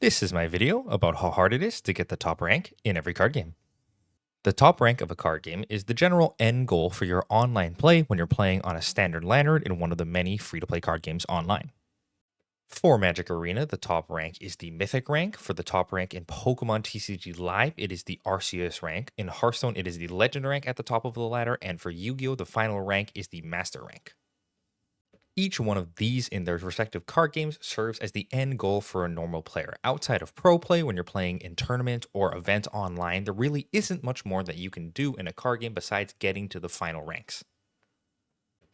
This is my video about how hard it is to get the top rank in every card game. The top rank of a card game is the general end goal for your online play when you're playing on a standard lanyard in one of the many free-to-play card games online. For Magic Arena, the top rank is the Mythic rank. For the top rank in Pokemon TCG Live, it is the Arceus rank. In Hearthstone, it is the Legend rank at the top of the ladder, and for Yu-Gi-Oh, the final rank is the Master rank. Each one of these in their respective card games serves as the end goal for a normal player. Outside of pro play, when you're playing in tournament or event online, there really isn't much more that you can do in a card game besides getting to the final ranks.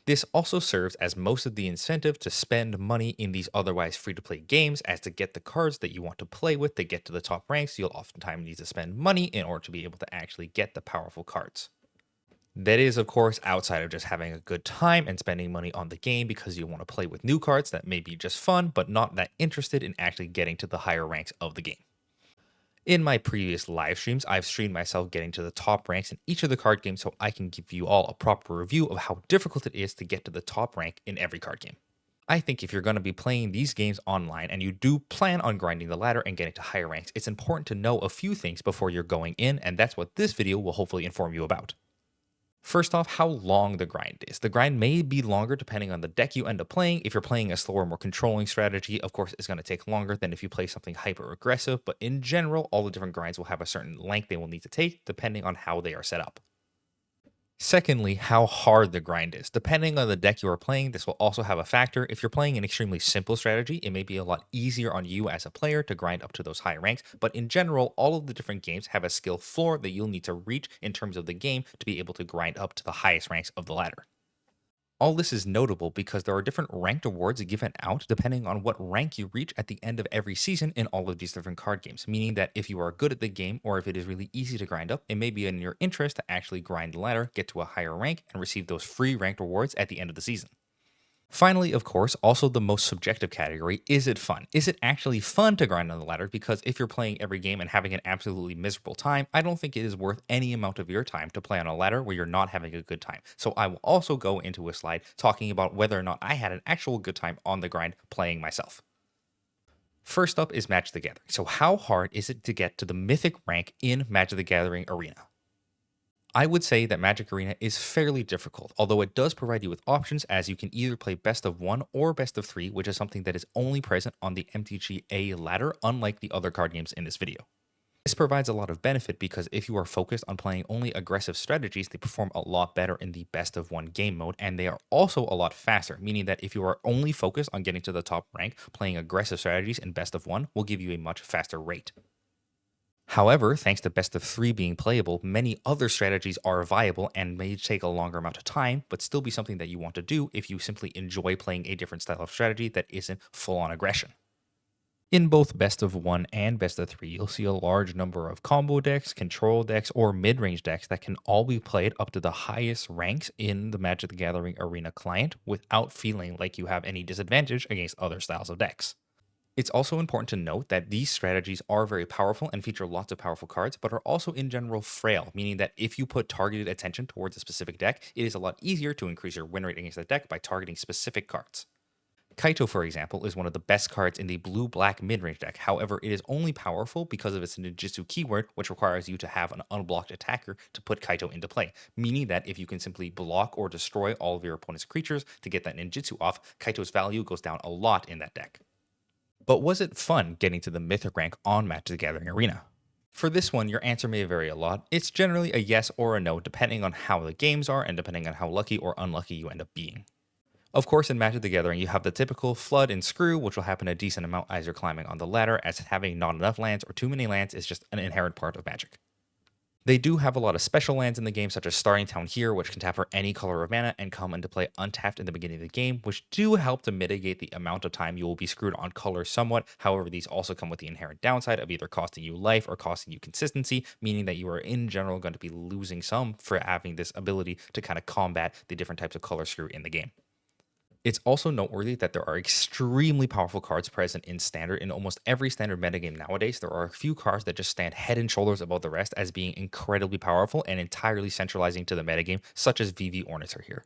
This also serves as most of the incentive to spend money in these otherwise free-to-play games, as to get the cards that you want to play with to get to the top ranks, you'll oftentimes need to spend money in order to be able to actually get the powerful cards. That is, of course, outside of just having a good time and spending money on the game because you want to play with new cards that may be just fun, but not that interested in actually getting to the higher ranks of the game. In my previous live streams, I've streamed myself getting to the top ranks in each of the card games so I can give you all a proper review of how difficult it is to get to the top rank in every card game. I think if you're going to be playing these games online and you do plan on grinding the ladder and getting to higher ranks, it's important to know a few things before you're going in, and that's what this video will hopefully inform you about. First off, how long the grind is. The grind may be longer depending on the deck you end up playing. If you're playing a slower, more controlling strategy, of course, it's going to take longer than if you play something hyper aggressive, but in general, all the different grinds will have a certain length they will need to take depending on how they are set up. Secondly, how hard the grind is. Depending on the deck you are playing, this will also have a factor. If you're playing an extremely simple strategy, it may be a lot easier on you as a player to grind up to those high ranks, but in general, all of the different games have a skill floor that you'll need to reach in terms of the game to be able to grind up to the highest ranks of the ladder. All this is notable because there are different ranked awards given out depending on what rank you reach at the end of every season in all of these different card games, meaning that if you are good at the game or if it is really easy to grind up, it may be in your interest to actually grind the ladder, get to a higher rank, and receive those free ranked awards at the end of the season. Finally, of course, also the most subjective category, is it fun? Is it actually fun to grind on the ladder? Because if you're playing every game and having an absolutely miserable time, I don't think it is worth any amount of your time to play on a ladder where you're not having a good time. So I will also go into a slide talking about whether or not I had an actual good time on the grind playing myself. First up is Magic the Gathering. So how hard is it to get to the Mythic rank in Magic the Gathering Arena? I would say that Magic Arena is fairly difficult, although it does provide you with options, as you can either play best of 1 or best of 3, which is something that is only present on the MTGA ladder, unlike the other card games in this video. This provides a lot of benefit because if you are focused on playing only aggressive strategies, they perform a lot better in the best of 1 game mode, and they are also a lot faster, meaning that if you are only focused on getting to the top rank, playing aggressive strategies in best of 1 will give you a much faster rate. However, thanks to best of 3 being playable, many other strategies are viable and may take a longer amount of time, but still be something that you want to do if you simply enjoy playing a different style of strategy that isn't full-on aggression. In both best of 1 and best of 3, you'll see a large number of combo decks, control decks, or mid-range decks that can all be played up to the highest ranks in the Magic the Gathering Arena client without feeling like you have any disadvantage against other styles of decks. It's also important to note that these strategies are very powerful and feature lots of powerful cards, but are also in general frail, meaning that if you put targeted attention towards a specific deck, it is a lot easier to increase your win rate against the deck by targeting specific cards. Kaito, for example, is one of the best cards in the blue-black mid-range deck. However, it is only powerful because of its ninjutsu keyword, which requires you to have an unblocked attacker to put Kaito into play, meaning that if you can simply block or destroy all of your opponent's creatures to get that ninjutsu off, Kaito's value goes down a lot in that deck. But was it fun getting to the Mythic rank on Magic the Gathering Arena? For this one, your answer may vary a lot. It's generally a yes or a no, depending on how the games are and depending on how lucky or unlucky you end up being. Of course, in Magic the Gathering, you have the typical flood and screw, which will happen a decent amount as you're climbing on the ladder, as having not enough lands or too many lands is just an inherent part of Magic. They do have a lot of special lands in the game, such as Starting Town here, which can tap for any color of mana and come into play untapped in the beginning of the game, which do help to mitigate the amount of time you will be screwed on color somewhat. However, these also come with the inherent downside of either costing you life or costing you consistency, meaning that you are in general going to be losing some for having this ability to kind of combat the different types of color screw in the game. It's also noteworthy that there are extremely powerful cards present in Standard. In almost every Standard metagame nowadays, there are a few cards that just stand head and shoulders above the rest as being incredibly powerful and entirely centralizing to the metagame, such as VV Ornithur here.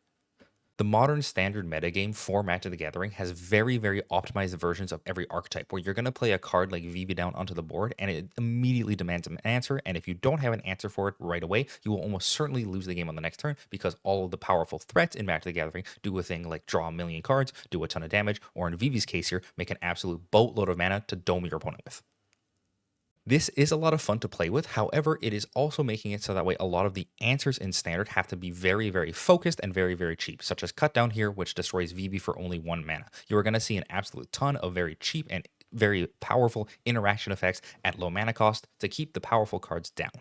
The modern standard metagame for Magic the Gathering has very, very optimized versions of every archetype where you're going to play a card like VV down onto the board and it immediately demands an answer. And if you don't have an answer for it right away, you will almost certainly lose the game on the next turn because all of the powerful threats in Magic the Gathering do a thing like draw a million cards, do a ton of damage, or in VV's case here, make an absolute boatload of mana to dome your opponent with. This is a lot of fun to play with. However, it is also making it so that way a lot of the answers in standard have to be very, very focused and very, very cheap, such as Cut Down here, which destroys VV for only 1 mana. You are going to see an absolute ton of very cheap and very powerful interaction effects at low mana cost to keep the powerful cards down.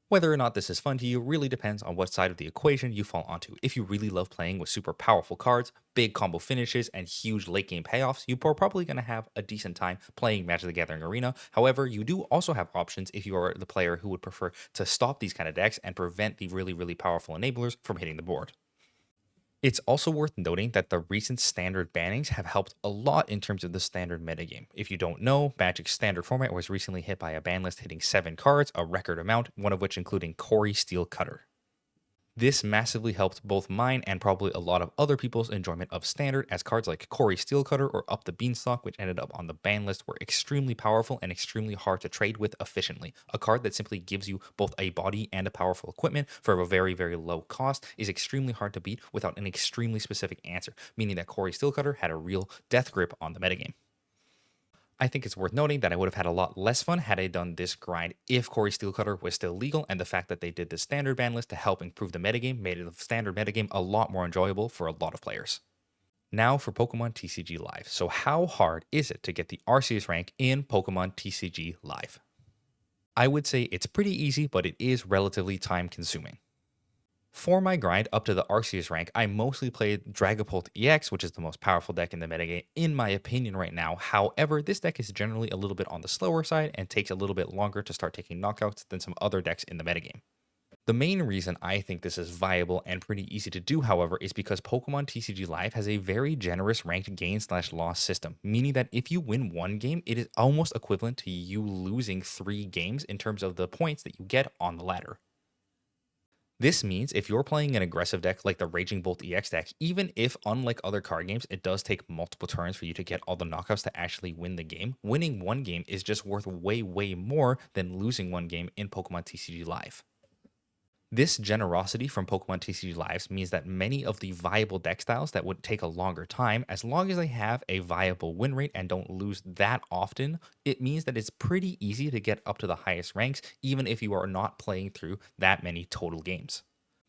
Whether or not this is fun to you really depends on what side of the equation you fall onto. If you really love playing with super powerful cards, big combo finishes, and huge late game payoffs, you are probably going to have a decent time playing Magic the Gathering Arena. However, you do also have options if you are the player who would prefer to stop these kind of decks and prevent the really, really powerful enablers from hitting the board. It's also worth noting that the recent standard bannings have helped a lot in terms of the standard metagame. If you don't know, Magic's standard format was recently hit by a ban list hitting 7 cards, a record amount, one of which including Corey Steelcutter. This massively helped both mine and probably a lot of other people's enjoyment of standard, as cards like Corey Steelcutter or Up the Beanstalk, which ended up on the ban list, were extremely powerful and extremely hard to trade with efficiently. A card that simply gives you both a body and a powerful equipment for a very, very low cost is extremely hard to beat without an extremely specific answer, meaning that Corey Steelcutter had a real death grip on the metagame. I think it's worth noting that I would have had a lot less fun had I done this grind if Corey Steelcutter was still legal, and the fact that they did the standard ban list to help improve the metagame made the standard metagame a lot more enjoyable for a lot of players. Now for Pokemon TCG Live. So how hard is it to get the Arceus rank in Pokemon TCG Live? I would say it's pretty easy, but it is relatively time consuming. For my grind up to the Arceus rank, I mostly played Dragapult EX, which is the most powerful deck in the metagame, in my opinion right now. However, this deck is generally a little bit on the slower side and takes a little bit longer to start taking knockouts than some other decks in the metagame. The main reason I think this is viable and pretty easy to do, however, is because Pokemon TCG Live has a very generous ranked gain/loss system, meaning that if you win one game, it is almost equivalent to you losing 3 games in terms of the points that you get on the ladder. This means if you're playing an aggressive deck like the Raging Bolt EX deck, even if, unlike other card games, it does take multiple turns for you to get all the knockouts to actually win the game, winning one game is just worth way, way more than losing one game in Pokemon TCG Live. This generosity from Pokemon TCG Lives means that many of the viable deck styles that would take a longer time, as long as they have a viable win rate and don't lose that often, it means that it's pretty easy to get up to the highest ranks, even if you are not playing through that many total games.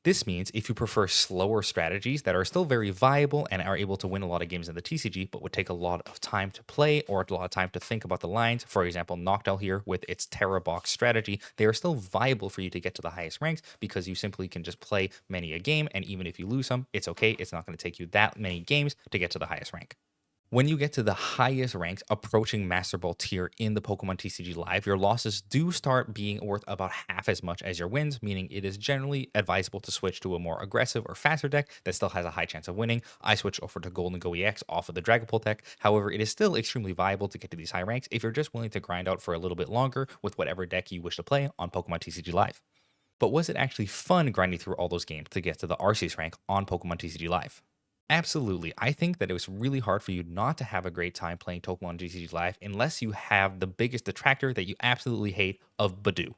This means if you prefer slower strategies that are still very viable and are able to win a lot of games in the TCG, but would take a lot of time to play or a lot of time to think about the lines, for example, Noctowl here with its Terra Box strategy, they are still viable for you to get to the highest ranks because you simply can just play many a game, and even if you lose some, it's okay. It's not going to take you that many games to get to the highest rank. When you get to the highest ranks approaching Master Ball tier in the Pokemon TCG Live, your losses do start being worth about half as much as your wins, meaning it is generally advisable to switch to a more aggressive or faster deck that still has a high chance of winning. I switched over to Golden Go EX off of the Dragapult deck. However, it is still extremely viable to get to these high ranks if you're just willing to grind out for a little bit longer with whatever deck you wish to play on Pokemon TCG Live. But was it actually fun grinding through all those games to get to the Arceus rank on Pokemon TCG Live? Absolutely. I think that it was really hard for you not to have a great time playing Pokemon TCG Live unless you have the biggest detractor that you absolutely hate of Badoo.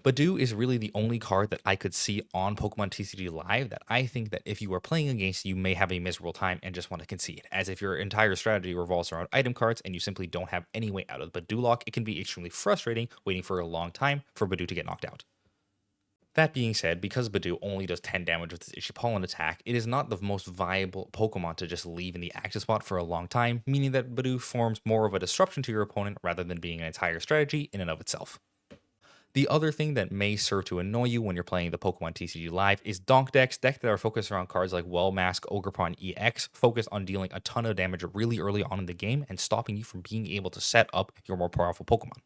Badoo is really the only card that I could see on Pokemon TCG Live that I think that if you are playing against, you may have a miserable time and just want to concede. As if your entire strategy revolves around item cards and you simply don't have any way out of the Badoo lock, it can be extremely frustrating waiting for a long time for Badoo to get knocked out. That being said, because Badoo only does 10 damage with its Pollen attack, it is not the most viable Pokemon to just leave in the active spot for a long time, meaning that Badoo forms more of a disruption to your opponent rather than being an entire strategy in and of itself. The other thing that may serve to annoy you when you're playing the Pokemon TCG Live is Donk decks that are focused around cards like Wellmask, Ogerpon EX, focused on dealing a ton of damage really early on in the game and stopping you from being able to set up your more powerful Pokemon.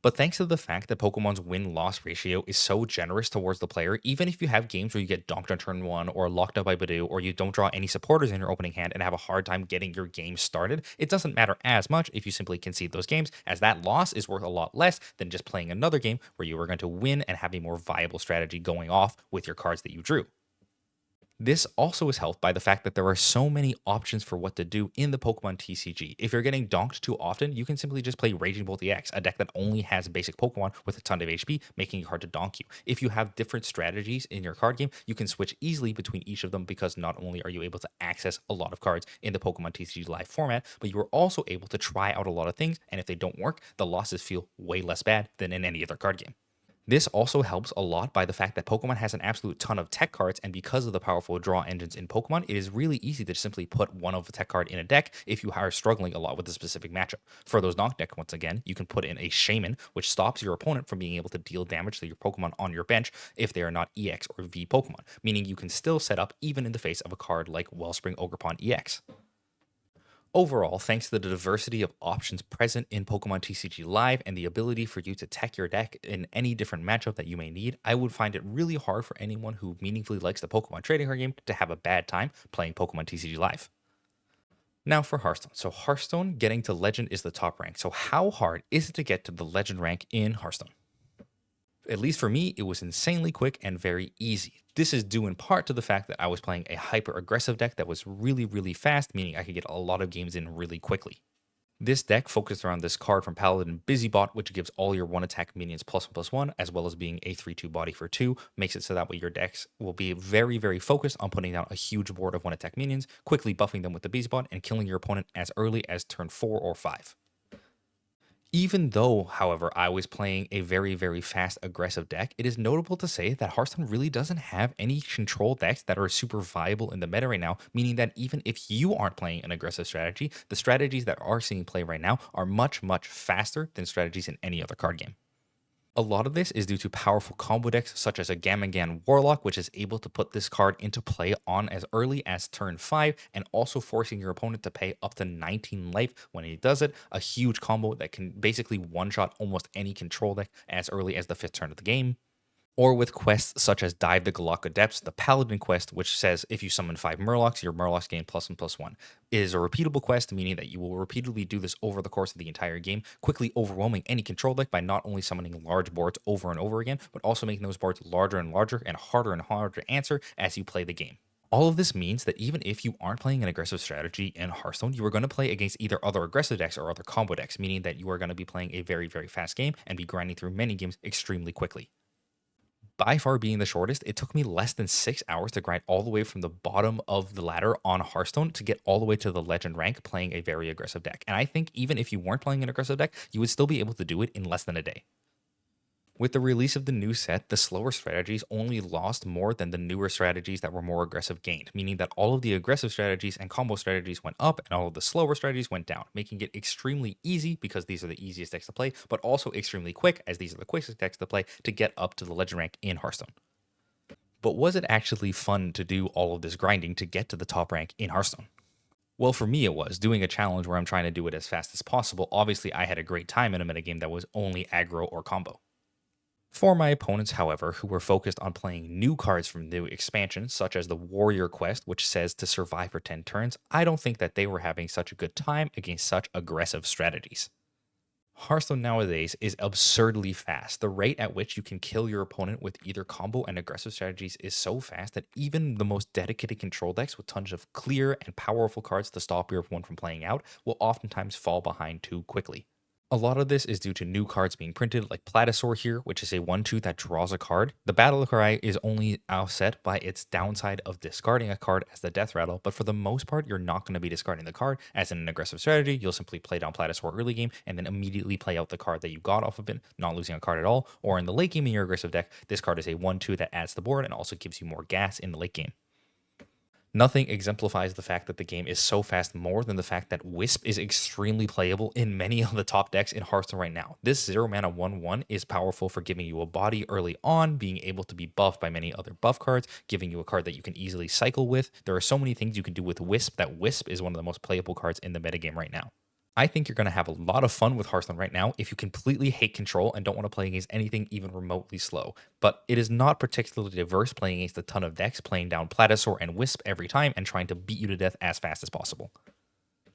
But thanks to the fact that Pokemon's win-loss ratio is so generous towards the player, even if you have games where you get donked on turn 1 or locked up by Badoo, or you don't draw any supporters in your opening hand and have a hard time getting your game started, it doesn't matter as much if you simply concede those games, as that loss is worth a lot less than just playing another game where you are going to win and have a more viable strategy going off with your cards that you drew. This also is helped by the fact that there are so many options for what to do in the Pokemon TCG. If you're getting donked too often, you can simply just play Raging Bolt EX, a deck that only has basic Pokemon with a ton of HP, making it hard to donk you. If you have different strategies in your card game, you can switch easily between each of them because not only are you able to access a lot of cards in the Pokemon TCG Live format, but you are also able to try out a lot of things, and if they don't work, the losses feel way less bad than in any other card game. This also helps a lot by the fact that Pokemon has an absolute ton of tech cards, and because of the powerful draw engines in Pokemon, it is really easy to simply put one of the tech card in a deck if you are struggling a lot with a specific matchup. For those knock deck, once again, you can put in a Shaman, which stops your opponent from being able to deal damage to your Pokemon on your bench if they are not EX or V Pokemon, meaning you can still set up even in the face of a card like Wellspring Ogerpon EX. Overall, thanks to the diversity of options present in Pokemon TCG Live and the ability for you to tech your deck in any different matchup that you may need, I would find it really hard for anyone who meaningfully likes the Pokemon trading card game to have a bad time playing Pokemon TCG Live. Now for Hearthstone. So Hearthstone getting to Legend is the top rank. So how hard is it to get to the Legend rank in Hearthstone? At least for me, it was insanely quick and very easy. This is due in part to the fact that I was playing a hyper aggressive deck that was really, really fast, meaning I could get a lot of games in really quickly. This deck focused around this card from Paladin Busybot, which gives all your one attack minions +1/+1, as well as being a 3/2 body for 2, makes it so that way your decks will be very, very focused on putting down a huge board of one attack minions, quickly buffing them with the Busybot, and killing your opponent as early as turn 4 or 5. Even though, however, I was playing a very, very fast, aggressive deck, it is notable to say that Hearthstone really doesn't have any control decks that are super viable in the meta right now, meaning that even if you aren't playing an aggressive strategy, the strategies that are seeing play right now are much, much faster than strategies in any other card game. A lot of this is due to powerful combo decks such as a Gamagan Warlock, which is able to put this card into play on as early as turn 5 and also forcing your opponent to pay up to 19 life when he does it. A huge combo that can basically one-shot almost any control deck as early as the 5th turn of the game. Or with quests such as Dive the Galactic Depths, the Paladin quest, which says if you summon 5 Murlocs, your Murlocs gain +1/+1. It is a repeatable quest, meaning that you will repeatedly do this over the course of the entire game, quickly overwhelming any control deck by not only summoning large boards over and over again, but also making those boards larger and larger and harder to answer as you play the game. All of this means that even if you aren't playing an aggressive strategy in Hearthstone, you are going to play against either other aggressive decks or other combo decks, meaning that you are going to be playing a very, very fast game and be grinding through many games extremely quickly. By far being the shortest, it took me less than 6 hours to grind all the way from the bottom of the ladder on Hearthstone to get all the way to the legend rank playing a very aggressive deck. And I think even if you weren't playing an aggressive deck, you would still be able to do it in less than a day. With the release of the new set, the slower strategies only lost more than the newer strategies that were more aggressive gained, meaning that all of the aggressive strategies and combo strategies went up and all of the slower strategies went down, making it extremely easy because these are the easiest decks to play, but also extremely quick as these are the quickest decks to play to get up to the legend rank in Hearthstone. But was it actually fun to do all of this grinding to get to the top rank in Hearthstone? Well, for me, it was doing a challenge where I'm trying to do it as fast as possible. Obviously, I had a great time in a metagame that was only aggro or combo. For my opponents, however, who were focused on playing new cards from new expansions, such as the Warrior Quest, which says to survive for 10 turns, I don't think that they were having such a good time against such aggressive strategies. Hearthstone nowadays is absurdly fast. The rate at which you can kill your opponent with either combo and aggressive strategies is so fast that even the most dedicated control decks with tons of clear and powerful cards to stop your opponent from playing out will oftentimes fall behind too quickly. A lot of this is due to new cards being printed, like Platasaur here, which is a 1/2 that draws a card. The battle cry is only offset by its downside of discarding a card as the death rattle, but for the most part, you're not going to be discarding the card. As in an aggressive strategy, you'll simply play down Platasaur early game and then immediately play out the card that you got off of it, not losing a card at all. Or in the late game in your aggressive deck, this card is a 1/2 that adds to the board and also gives you more gas in the late game. Nothing exemplifies the fact that the game is so fast more than the fact that Wisp is extremely playable in many of the top decks in Hearthstone right now. This 0 mana 1/1 is powerful for giving you a body early on, being able to be buffed by many other buff cards, giving you a card that you can easily cycle with. There are so many things you can do with Wisp that Wisp is one of the most playable cards in the metagame right now. I think you're going to have a lot of fun with Hearthstone right now if you completely hate control and don't want to play against anything even remotely slow. But it is not particularly diverse playing against a ton of decks, playing down Platasaur and Wisp every time and trying to beat you to death as fast as possible.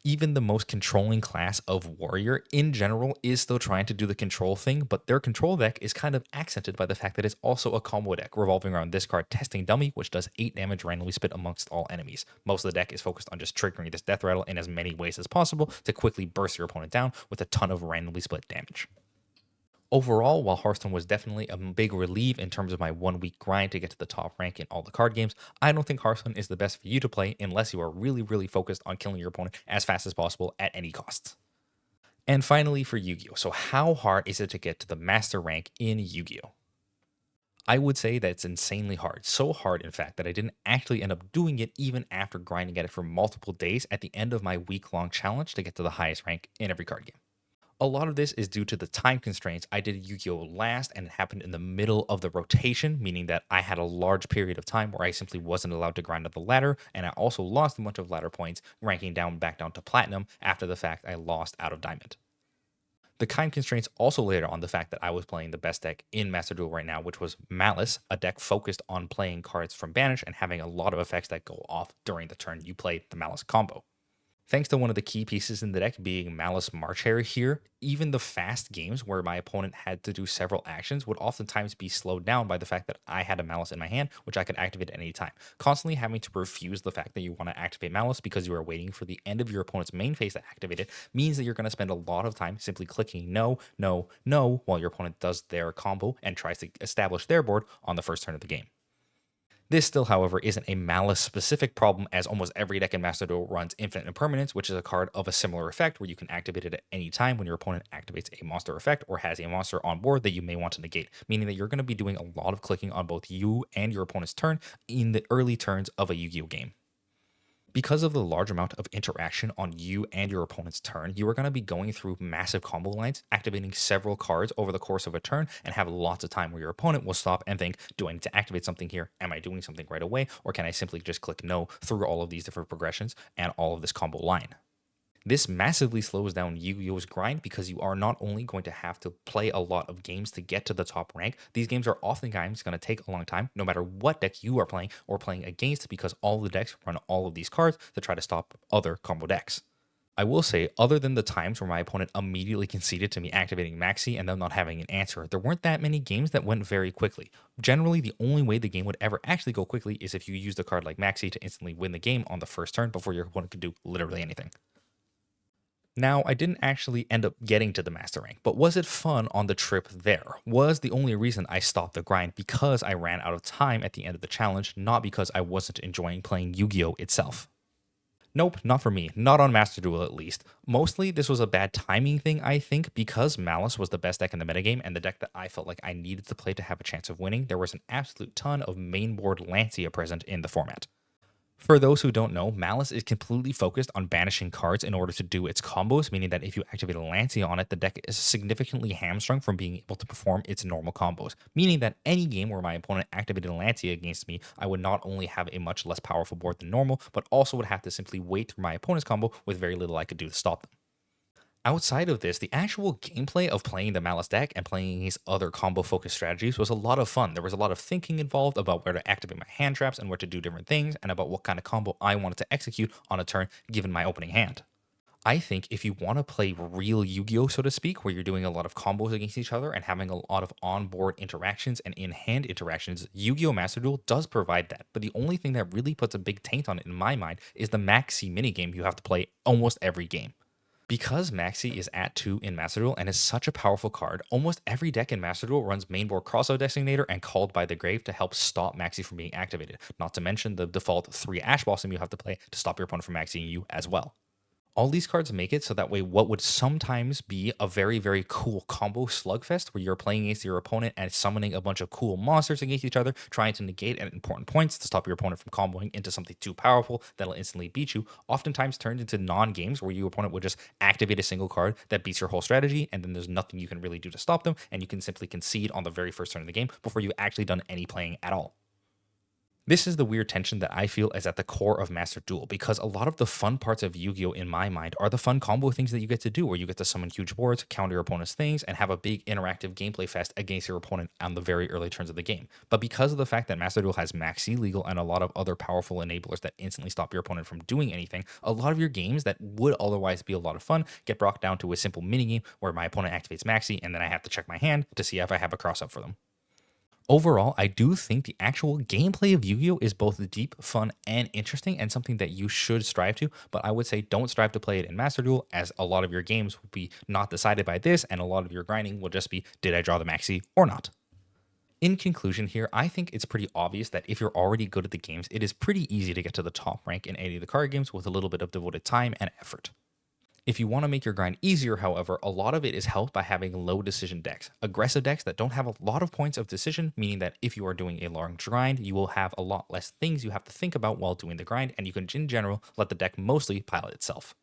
Even the most controlling class of warrior in general is still trying to do the control thing, but their control deck is kind of accented by the fact that it's also a combo deck revolving around this card, Testing Dummy, which does 8 damage randomly split amongst all enemies. Most of the deck is focused on just triggering this death rattle in as many ways as possible to quickly burst your opponent down with a ton of randomly split damage. Overall, while Hearthstone was definitely a big relief in terms of my 1 week grind to get to the top rank in all the card games, I don't think Hearthstone is the best for you to play unless you are really, really focused on killing your opponent as fast as possible at any cost. And finally, for Yu-Gi-Oh! So how hard is it to get to the master rank in Yu-Gi-Oh? I would say that it's insanely hard. So hard, in fact, that I didn't actually end up doing it even after grinding at it for multiple days at the end of my week-long challenge to get to the highest rank in every card game. A lot of this is due to the time constraints. I did Yu-Gi-Oh! Last, and it happened in the middle of the rotation, meaning that I had a large period of time where I simply wasn't allowed to grind up the ladder, and I also lost a bunch of ladder points, ranking down back down to platinum after the fact I lost out of diamond. The time constraints also later on the fact that I was playing the best deck in Master Duel right now, which was Malice, a deck focused on playing cards from Banish and having a lot of effects that go off during the turn you play the Malice combo. Thanks to one of the key pieces in the deck being Malice March Hare here, even the fast games where my opponent had to do several actions would oftentimes be slowed down by the fact that I had a Malice in my hand, which I could activate at any time. Constantly having to refuse the fact that you want to activate Malice because you are waiting for the end of your opponent's main phase to activate it means that you're going to spend a lot of time simply clicking no, no, no while your opponent does their combo and tries to establish their board on the first turn of the game. This still, however, isn't a Malice-specific problem, as almost every deck in Master Duel runs Infinite Impermanence, which is a card of a similar effect where you can activate it at any time when your opponent activates a monster effect or has a monster on board that you may want to negate, meaning that you're going to be doing a lot of clicking on both you and your opponent's turn in the early turns of a Yu-Gi-Oh! Game. Because of the large amount of interaction on you and your opponent's turn, you are going to be going through massive combo lines, activating several cards over the course of a turn, and have lots of time where your opponent will stop and think, do I need to activate something here? Am I doing something right away? Or can I simply just click no through all of these different progressions and all of this combo line? This massively slows down Yu-Gi-Oh's grind because you are not only going to have to play a lot of games to get to the top rank, these games are oftentimes going to take a long time, no matter what deck you are playing or playing against, because all the decks run all of these cards to try to stop other combo decks. I will say, other than the times where my opponent immediately conceded to me activating Maxi and them not having an answer, there weren't that many games that went very quickly. Generally, the only way the game would ever actually go quickly is if you used a card like Maxi to instantly win the game on the first turn before your opponent could do literally anything. Now, I didn't actually end up getting to the master rank, but was it fun on the trip there? Was the only reason I stopped the grind because I ran out of time at the end of the challenge, not because I wasn't enjoying playing Yu-Gi-Oh! Itself? Nope, not for me. Not on Master Duel, at least. Mostly, this was a bad timing thing, I think, because Malice was the best deck in the metagame and the deck that I felt like I needed to play to have a chance of winning. There was an absolute ton of mainboard Lancia present in the format. For those who don't know, Malice is completely focused on banishing cards in order to do its combos, meaning that if you activate a Lancia on it, the deck is significantly hamstrung from being able to perform its normal combos. Meaning that any game where my opponent activated a Lancia against me, I would not only have a much less powerful board than normal, but also would have to simply wait through my opponent's combo with very little I could do to stop them. Outside of this, the actual gameplay of playing the Malice deck and playing his other combo-focused strategies was a lot of fun. There was a lot of thinking involved about where to activate my hand traps and where to do different things, and about what kind of combo I wanted to execute on a turn given my opening hand. I think if you want to play real Yu-Gi-Oh, so to speak, where you're doing a lot of combos against each other and having a lot of on-board interactions and in-hand interactions, Yu-Gi-Oh! Master Duel does provide that. But the only thing that really puts a big taint on it in my mind is the Maxi minigame you have to play almost every game. Because Maxi is at 2 in Master Duel and is such a powerful card, almost every deck in Master Duel runs mainboard Crossout Designator and Called by the Grave to help stop Maxi from being activated, not to mention the default 3 Ash Blossom you have to play to stop your opponent from Maxiing you as well. All these cards make it so that way what would sometimes be a very, very cool combo slugfest where you're playing against your opponent and summoning a bunch of cool monsters against each other, trying to negate at important points to stop your opponent from comboing into something too powerful that'll instantly beat you, oftentimes turns into non-games where your opponent would just activate a single card that beats your whole strategy, and then there's nothing you can really do to stop them, and you can simply concede on the very first turn of the game before you've actually done any playing at all. This is the weird tension that I feel is at the core of Master Duel, because a lot of the fun parts of Yu-Gi-Oh! In my mind are the fun combo things that you get to do, where you get to summon huge boards, counter your opponent's things, and have a big interactive gameplay fest against your opponent on the very early turns of the game. But because of the fact that Master Duel has Maxi Legal and a lot of other powerful enablers that instantly stop your opponent from doing anything, a lot of your games that would otherwise be a lot of fun get brought down to a simple minigame where my opponent activates Maxi and then I have to check my hand to see if I have a cross up for them. Overall, I do think the actual gameplay of Yu-Gi-Oh! Is both deep, fun, and interesting, and something that you should strive to. But I would say don't strive to play it in Master Duel, as a lot of your games will be not decided by this, and a lot of your grinding will just be, did I draw the maxi or not? In conclusion here, I think it's pretty obvious that if you're already good at the games, it is pretty easy to get to the top rank in any of the card games with a little bit of devoted time and effort. If you want to make your grind easier, however, a lot of it is helped by having low decision decks. Aggressive decks that don't have a lot of points of decision, meaning that if you are doing a large grind, you will have a lot less things you have to think about while doing the grind, and you can, in general, let the deck mostly pilot itself.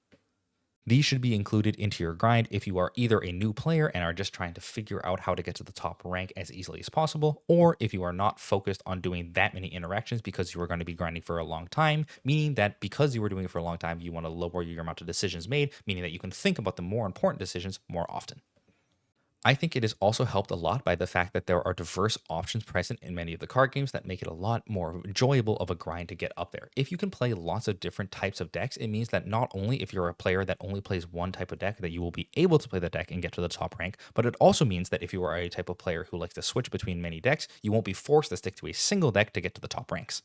These should be included into your grind if you are either a new player and are just trying to figure out how to get to the top rank as easily as possible, or if you are not focused on doing that many interactions because you are going to be grinding for a long time, meaning that because you were doing it for a long time, you want to lower your amount of decisions made, meaning that you can think about the more important decisions more often. I think it is also helped a lot by the fact that there are diverse options present in many of the card games that make it a lot more enjoyable of a grind to get up there. If you can play lots of different types of decks, it means that not only if you're a player that only plays one type of deck that you will be able to play the deck and get to the top rank, but it also means that if you are a type of player who likes to switch between many decks, you won't be forced to stick to a single deck to get to the top ranks.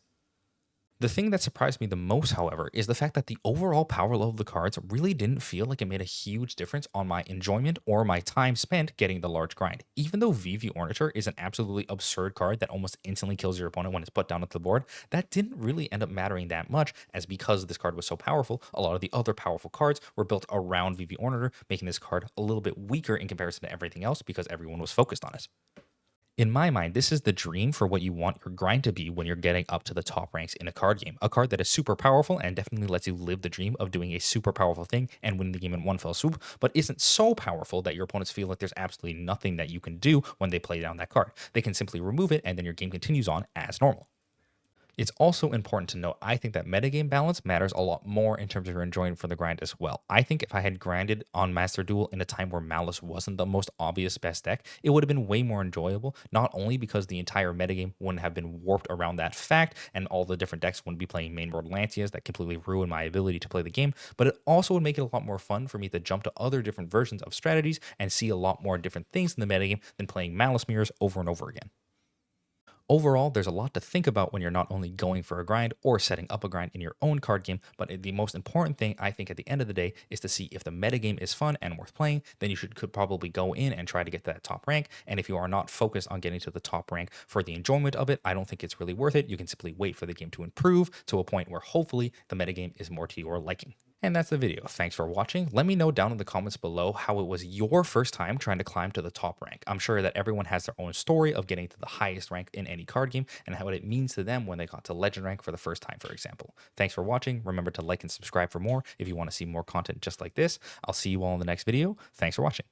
The thing that surprised me the most, however, is the fact that the overall power level of the cards really didn't feel like it made a huge difference on my enjoyment or my time spent getting the large grind. Even though VV Ornature is an absolutely absurd card that almost instantly kills your opponent when it's put down onto the board, that didn't really end up mattering that much, as because this card was so powerful, a lot of the other powerful cards were built around VV Ornature, making this card a little bit weaker in comparison to everything else because everyone was focused on it. In my mind, this is the dream for what you want your grind to be when you're getting up to the top ranks in a card game. A card that is super powerful and definitely lets you live the dream of doing a super powerful thing and winning the game in one fell swoop, but isn't so powerful that your opponents feel like there's absolutely nothing that you can do when they play down that card. They can simply remove it and then your game continues on as normal. It's also important to note, I think that metagame balance matters a lot more in terms of your enjoyment for the grind as well. I think if I had grinded on Master Duel in a time where Malice wasn't the most obvious best deck, it would have been way more enjoyable, not only because the entire metagame wouldn't have been warped around that fact, and all the different decks wouldn't be playing mainboard Lancias that completely ruin my ability to play the game, but it also would make it a lot more fun for me to jump to other different versions of strategies and see a lot more different things in the metagame than playing Malice mirrors over and over again. Overall, there's a lot to think about when you're not only going for a grind or setting up a grind in your own card game, but the most important thing I think at the end of the day is to see if the metagame is fun and worth playing, then you could probably go in and try to get to that top rank. And if you are not focused on getting to the top rank for the enjoyment of it, I don't think it's really worth it. You can simply wait for the game to improve to a point where hopefully the metagame is more to your liking. And that's the video. Thanks for watching. Let me know down in the comments below how it was your first time trying to climb to the top rank. I'm sure that everyone has their own story of getting to the highest rank in any card game and what it means to them when they got to legend rank for the first time, for example. Thanks for watching. Remember to like and subscribe for more if you want to see more content just like this. I'll see you all in the next video. Thanks for watching.